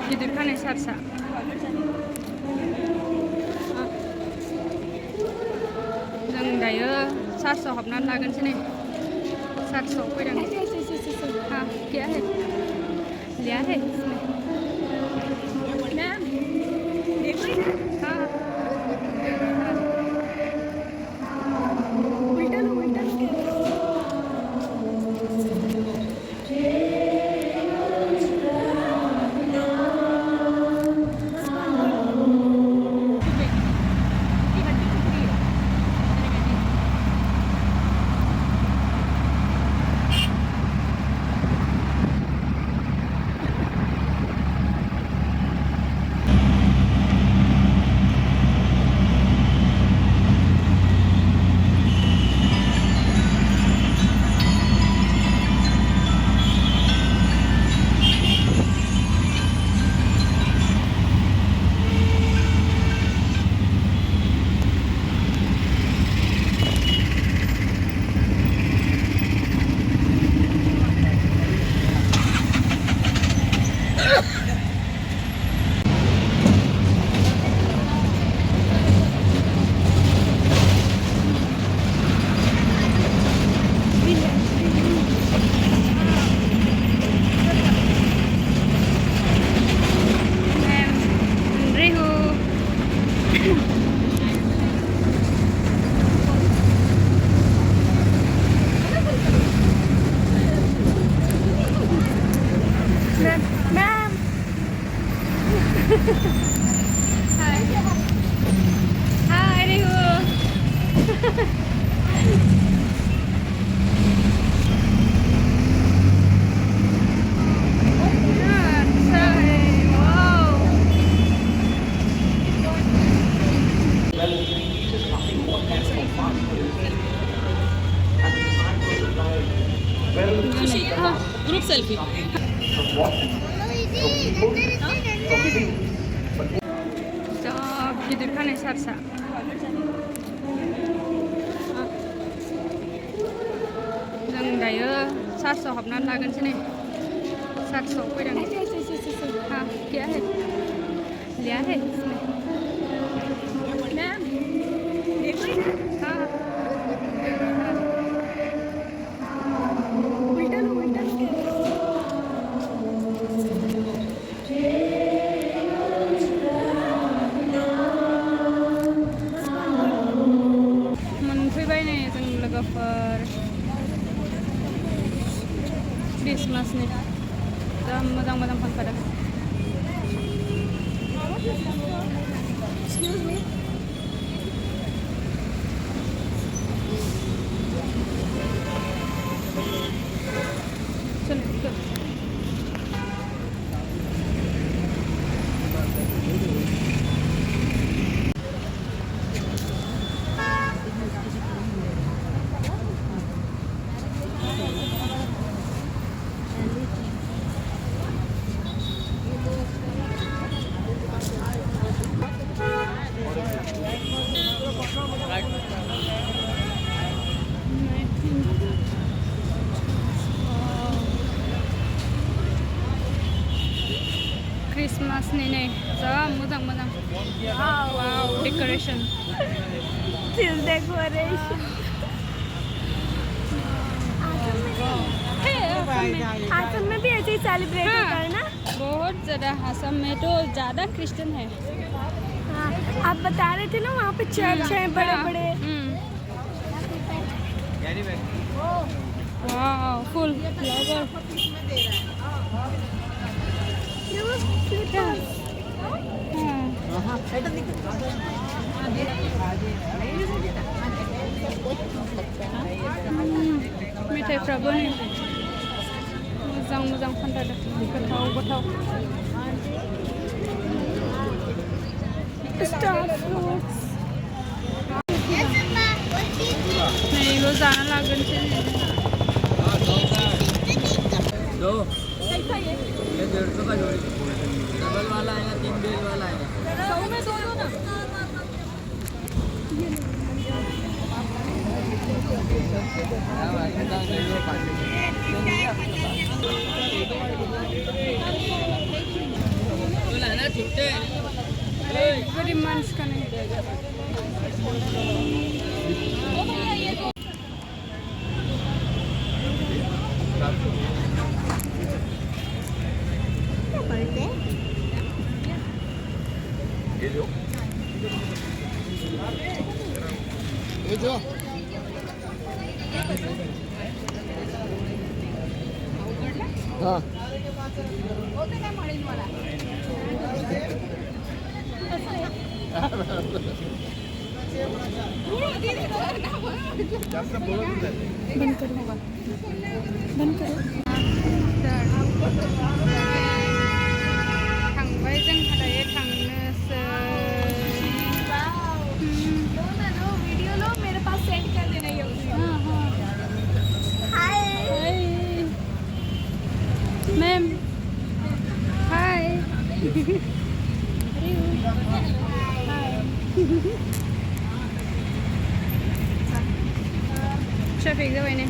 गिदिर खानाय सारसा जों दायो चार्चआव हाबनानै लागोनसै नै चार्चआव फैदों हा क्या है लिया है मैम देखो हाँ उल्टा लो Hi, Rihu. ग्रुप सेल्फी गिदिर खानाय सारसा जों दायो चार्चआव हाबनानै लागोनसै नै चार्चआव फैदों हा क्या है लिया है मैम देखो हाँ उल्टा लो मोनफैबाय नै जों लोगोफोर क्रिसमासनि जा मोजां फानखादों क्रिसमासनि नै जा मोजां वाव डेकोरेशन आसम में भी ऐसे ही सेलिब्रेट होता है ना? बहुत ज़्यादा असम में तो ज़्यादा क्रिश्चियन है। हाँ, आप बता रहे थे ना वहाँ पे चर्च है बड़े-बड़े। वाव फुल फ्लावर मेथाइफ्राबो नै मोजां फानथारदों गोथाव स्टार फ्रुट्स नै इखौ जाना लागोनसै दो ये 150 का जोड़ी डबल वाला है 3 बेल वाला है 100 में दो ना सुट्टे गरीब माणूस का नाही. हाँ बंद करो बंद करो. थांबाय जोंहा दायो थांनोसै. वीडियो लो मेरे पास सेंड कर देना ये. Hi ma'am hi. शफीक जाबाय ने.